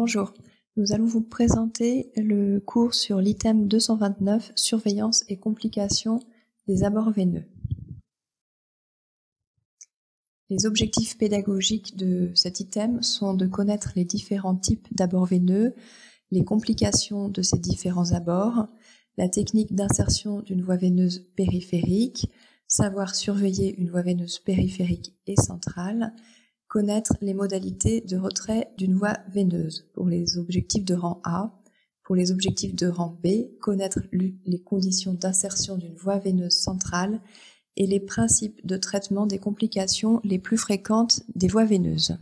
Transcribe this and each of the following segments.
Bonjour, nous allons vous présenter le cours sur l'item 229, surveillance et complications des abords veineux. Les objectifs pédagogiques de cet item sont de connaître les différents types d'abords veineux, les complications de ces différents abords, la technique d'insertion d'une voie veineuse périphérique, savoir surveiller une voie veineuse périphérique et centrale, connaître les modalités de retrait d'une voie veineuse pour les objectifs de rang A. Pour les objectifs de rang B, connaître les conditions d'insertion d'une voie veineuse centrale et les principes de traitement des complications les plus fréquentes des voies veineuses.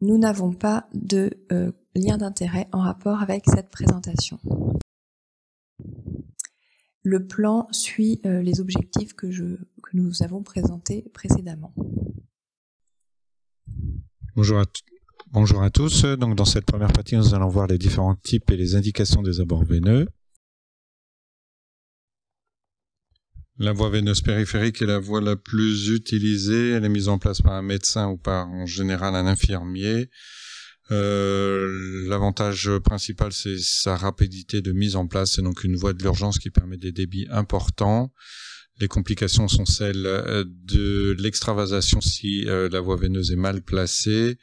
Nous n'avons pas de lien d'intérêt en rapport avec cette présentation. Le plan suit les objectifs que nous avons présentés précédemment. Bonjour à tous. Donc, dans cette première partie, nous allons voir les différents types et les indications des abords veineux. La voie veineuse périphérique est la voie la plus utilisée. Elle est mise en place par un médecin ou par, en général, un infirmier. L'avantage principal, c'est sa rapidité de mise en place. C'est donc une voie de l'urgence qui permet des débits importants. Les complications sont celles de l'extravasation si la voie veineuse est mal placée,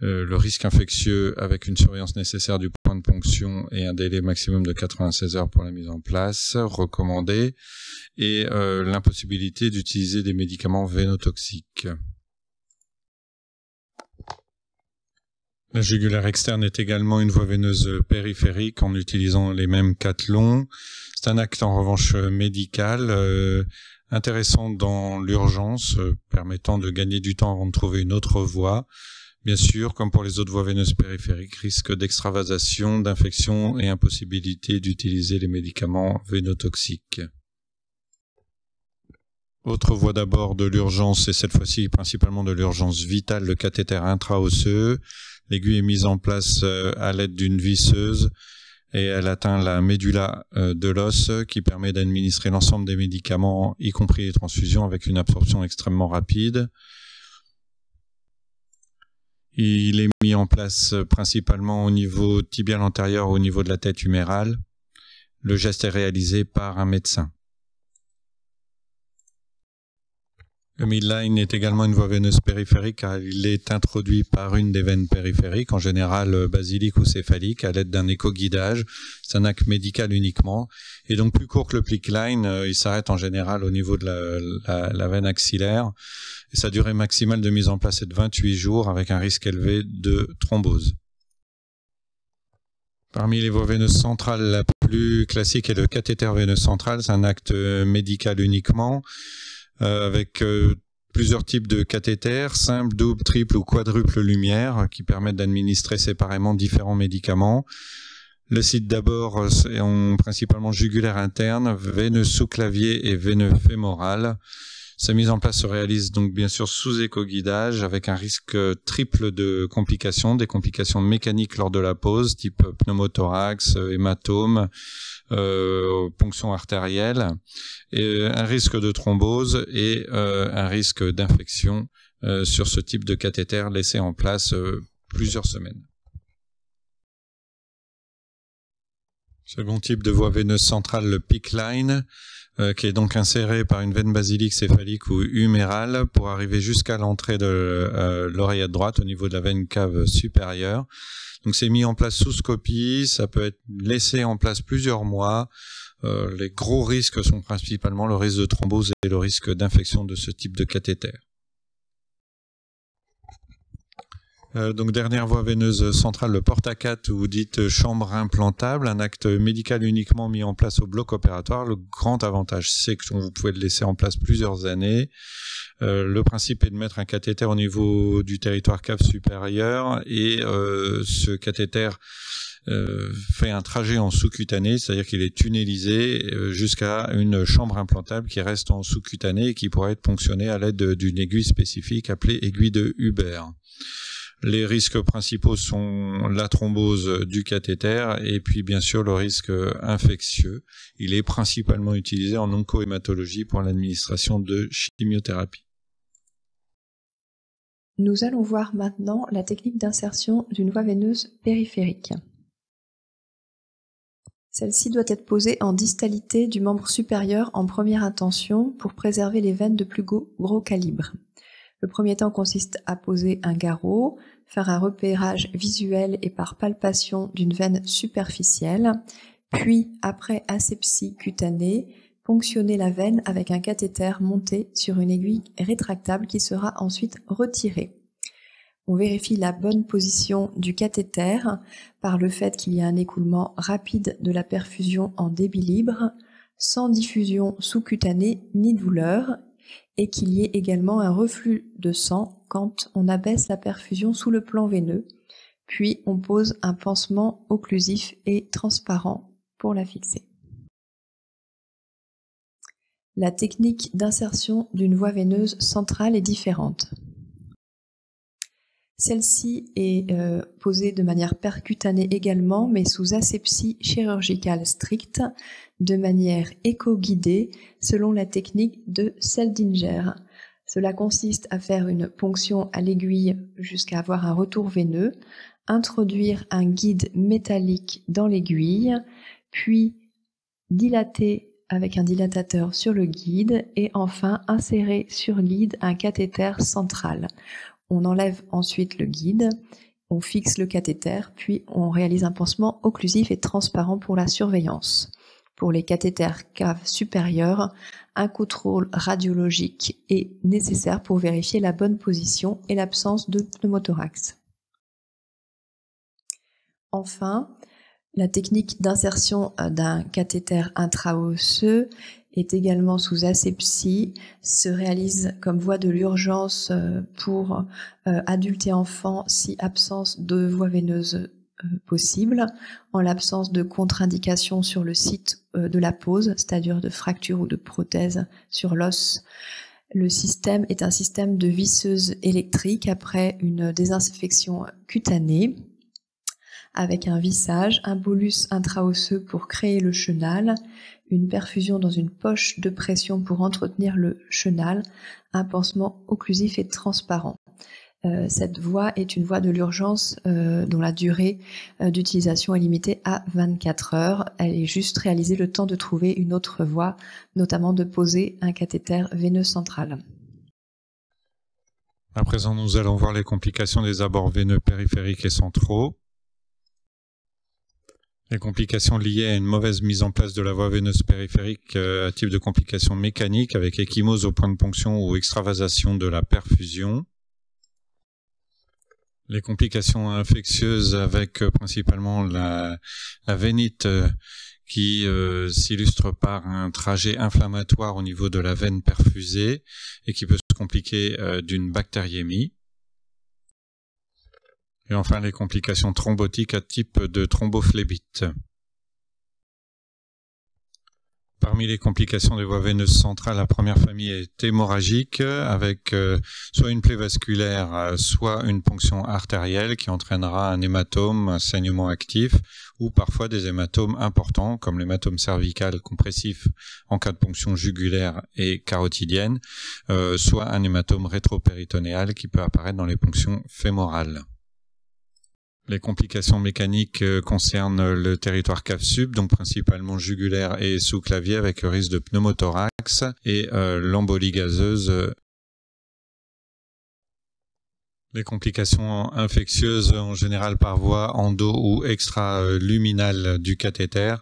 le risque infectieux avec une surveillance nécessaire du point de ponction et un délai maximum de 96 heures pour la mise en place, recommandé, et l'impossibilité d'utiliser des médicaments vénotoxiques. La jugulaire externe est également une voie veineuse périphérique en utilisant les mêmes cathlons. C'est un acte en revanche médical intéressant dans l'urgence, permettant de gagner du temps avant de trouver une autre voie. Bien sûr, comme pour les autres voies veineuses périphériques, risque d'extravasation, d'infection et impossibilité d'utiliser les médicaments vénotoxiques. Autre voie d'abord de l'urgence, et cette fois-ci principalement de l'urgence vitale, le cathéter intraosseux. L'aiguille est mise en place à l'aide d'une visseuse et elle atteint la médula de l'os qui permet d'administrer l'ensemble des médicaments, y compris les transfusions, avec une absorption extrêmement rapide. Il est mis en place principalement au niveau tibial antérieur, au niveau de la tête humérale. Le geste est réalisé par un médecin. Le midline est également une voie veineuse périphérique car il est introduit par une des veines périphériques, en général basilique ou céphalique, à l'aide d'un éco-guidage. C'est un acte médical uniquement. Et donc plus court que le plic line, il s'arrête en général au niveau de la veine axillaire. Et sa durée maximale de mise en place est de 28 jours avec un risque élevé de thrombose. Parmi les voies veineuses centrales, la plus classique est le cathéter veineux central. C'est un acte médical uniquement. Avec plusieurs types de cathéters, simple, double, triple ou quadruple lumière, qui permettent d'administrer séparément différents médicaments. Le site d'abord est principalement jugulaire interne, veineux sous-clavier et veineux fémoral. Sa mise en place se réalise donc bien sûr sous éco-guidage avec un risque triple de complications, des complications mécaniques lors de la pose, type pneumothorax, hématome, ponction artérielle, et un risque de thrombose et un risque d'infection sur ce type de cathéter laissé en place plusieurs semaines. Second type de voie veineuse centrale, le PICC line, qui est donc inséré par une veine basilique, céphalique ou humérale pour arriver jusqu'à l'entrée de l'oreillette droite au niveau de la veine cave supérieure. Donc c'est mis en place sous scopie, ça peut être laissé en place plusieurs mois. Les gros risques sont principalement le risque de thrombose et le risque d'infection de ce type de cathéter. Donc dernière voie veineuse centrale, le porte-à-4 ou dite chambre implantable, un acte médical uniquement mis en place au bloc opératoire. Le grand avantage, c'est que vous pouvez le laisser en place plusieurs années. Le principe est de mettre un cathéter au niveau du territoire cave supérieur et ce cathéter fait un trajet en sous-cutané, c'est-à-dire qu'il est tunnelisé jusqu'à une chambre implantable qui reste en sous-cutané et qui pourrait être ponctionnée à l'aide d'une aiguille spécifique appelée aiguille de Huber. Les risques principaux sont la thrombose du cathéter et puis bien sûr le risque infectieux. Il est principalement utilisé en oncohématologie pour l'administration de chimiothérapie. Nous allons voir maintenant la technique d'insertion d'une voie veineuse périphérique. Celle-ci doit être posée en distalité du membre supérieur en première intention pour préserver les veines de plus gros calibre. Le premier temps consiste à poser un garrot, faire un repérage visuel et par palpation d'une veine superficielle, puis, après asepsie cutanée, ponctionner la veine avec un cathéter monté sur une aiguille rétractable qui sera ensuite retirée. On vérifie la bonne position du cathéter par le fait qu'il y a un écoulement rapide de la perfusion en débit libre, sans diffusion sous-cutanée ni douleur, et qu'il y ait également un reflux de sang quand on abaisse la perfusion sous le plan veineux, puis on pose un pansement occlusif et transparent pour la fixer. La technique d'insertion d'une voie veineuse centrale est différente. Celle-ci est posée de manière percutanée également, mais sous asepsie chirurgicale stricte, de manière éco-guidée, selon la technique de Seldinger. Cela consiste à faire une ponction à l'aiguille jusqu'à avoir un retour veineux, introduire un guide métallique dans l'aiguille, puis dilater avec un dilatateur sur le guide et enfin insérer sur guide un cathéter central. On enlève ensuite le guide, on fixe le cathéter, puis on réalise un pansement occlusif et transparent pour la surveillance. Pour les cathéters caves supérieurs, un contrôle radiologique est nécessaire pour vérifier la bonne position et l'absence de pneumothorax. Enfin, la technique d'insertion d'un cathéter intra-osseux est également sous asepsie, se réalise comme voie de l'urgence pour adultes et enfants si absence de voie veineuse possible, en l'absence de contre-indication sur le site de la pose, c'est-à-dire de fracture ou de prothèse sur l'os. Le système est un système de visseuse électrique après une désinfection cutanée, avec un vissage, un bolus intraosseux pour créer le chenal, une perfusion dans une poche de pression pour entretenir le chenal, un pansement occlusif et transparent. Cette voie est une voie de l'urgence dont la durée d'utilisation est limitée à 24 heures. Elle est juste réalisée le temps de trouver une autre voie, notamment de poser un cathéter veineux central. À présent, nous allons voir les complications des abords veineux périphériques et centraux. Les complications liées à une mauvaise mise en place de la voie veineuse périphérique à type de complications mécaniques avec échymose au point de ponction ou extravasation de la perfusion. Les complications infectieuses avec principalement la vénite qui s'illustre par un trajet inflammatoire au niveau de la veine perfusée et qui peut se compliquer d'une bactériémie. Et enfin, les complications thrombotiques à type de thrombophlébite. Parmi les complications des voies veineuses centrales, la première famille est hémorragique avec soit une plaie vasculaire, soit une ponction artérielle qui entraînera un hématome, un saignement actif, ou parfois des hématomes importants comme l'hématome cervical compressif en cas de ponction jugulaire et carotidienne, soit un hématome rétropéritonéal qui peut apparaître dans les ponctions fémorales. Les complications mécaniques concernent le territoire cave sub, donc principalement jugulaire et sous-clavier avec le risque de pneumothorax et l'embolie gazeuse. Les complications infectieuses en général par voie endo ou extraluminale du cathéter,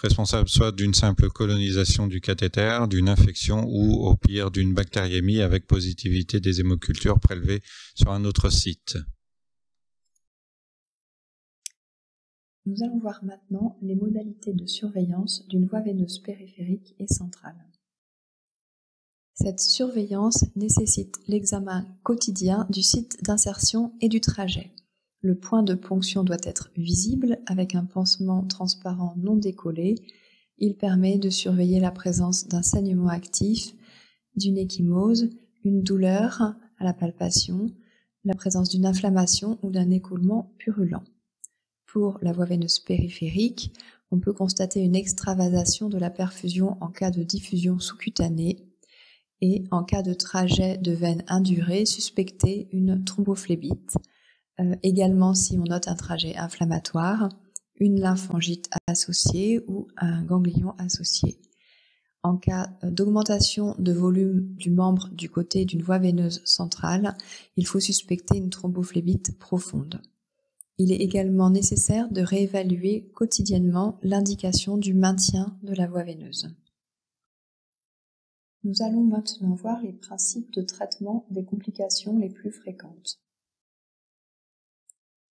responsables soit d'une simple colonisation du cathéter, d'une infection ou au pire d'une bactériémie avec positivité des hémocultures prélevées sur un autre site. Nous allons voir maintenant les modalités de surveillance d'une voie veineuse périphérique et centrale. Cette surveillance nécessite l'examen quotidien du site d'insertion et du trajet. Le point de ponction doit être visible avec un pansement transparent non décollé. Il permet de surveiller la présence d'un saignement actif, d'une échymose, une douleur à la palpation, la présence d'une inflammation ou d'un écoulement purulent. Pour la voie veineuse périphérique, on peut constater une extravasation de la perfusion en cas de diffusion sous-cutanée Et en cas de trajet de veine induré, suspecter une thrombophlébite. Également si on note un trajet inflammatoire, une lymphangite associée ou un ganglion associé. En cas d'augmentation de volume du membre du côté d'une voie veineuse centrale, il faut suspecter une thrombophlébite profonde. Il est également nécessaire de réévaluer quotidiennement l'indication du maintien de la voie veineuse. Nous allons maintenant voir les principes de traitement des complications les plus fréquentes.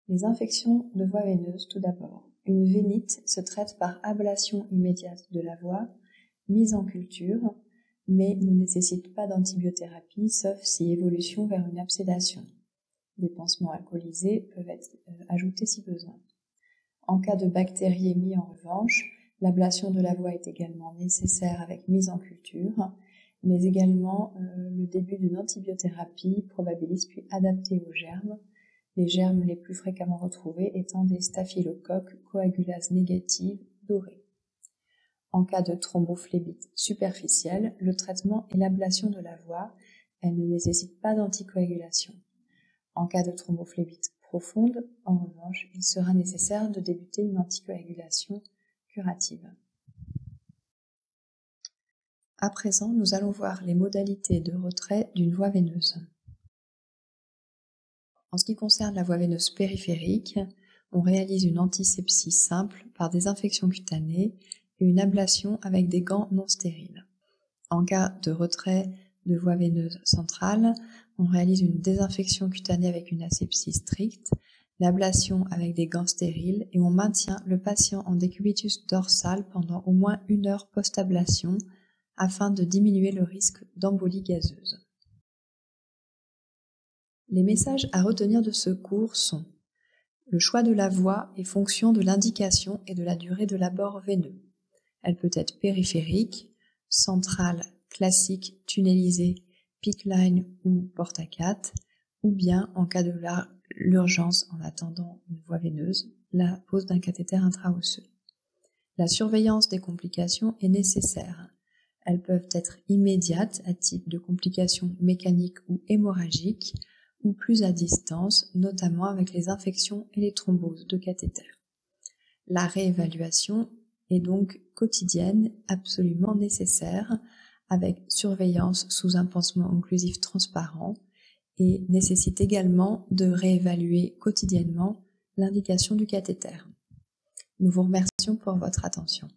Les infections de voie veineuse tout d'abord. Une vénite se traite par ablation immédiate de la voie, mise en culture, mais ne nécessite pas d'antibiothérapie sauf si évolution vers une absédation. Des pansements alcoolisés peuvent être ajoutés si besoin. En cas de bactériémie en revanche, l'ablation de la voie est également nécessaire avec mise en culture, mais également le début d'une antibiothérapie probabiliste puis adaptée aux germes, les germes les plus fréquemment retrouvés étant des staphylocoques coagulase négative dorées. En cas de thrombophlébite superficielle, le traitement est l'ablation de la voie, elle ne nécessite pas d'anticoagulation. En cas de thrombophlébite profonde, en revanche, il sera nécessaire de débuter une anticoagulation curative. À présent, nous allons voir les modalités de retrait d'une voie veineuse. En ce qui concerne la voie veineuse périphérique, on réalise une antisepsie simple par désinfection cutanée et une ablation avec des gants non stériles. En cas de retrait de voie veineuse centrale, on réalise une désinfection cutanée avec une asepsie stricte, l'ablation avec des gants stériles et on maintient le patient en décubitus dorsal pendant au moins 1 heure post-ablation afin de diminuer le risque d'embolie gazeuse. Les messages à retenir de ce cours sont: le choix de la voie est fonction de l'indication et de la durée de l'abord veineux. Elle peut être périphérique, centrale, classique, tunnelisée, PICC line ou porte-à-4, ou bien, en cas de l'urgence en attendant une voie veineuse, la pose d'un cathéter intra-osseux. La surveillance des complications est nécessaire. Elles peuvent être immédiates à type de complications mécaniques ou hémorragiques, ou plus à distance, notamment avec les infections et les thromboses de cathéter. La réévaluation est donc quotidienne, absolument nécessaire, avec surveillance sous un pansement occlusif transparent et nécessite également de réévaluer quotidiennement l'indication du cathéter. Nous vous remercions pour votre attention.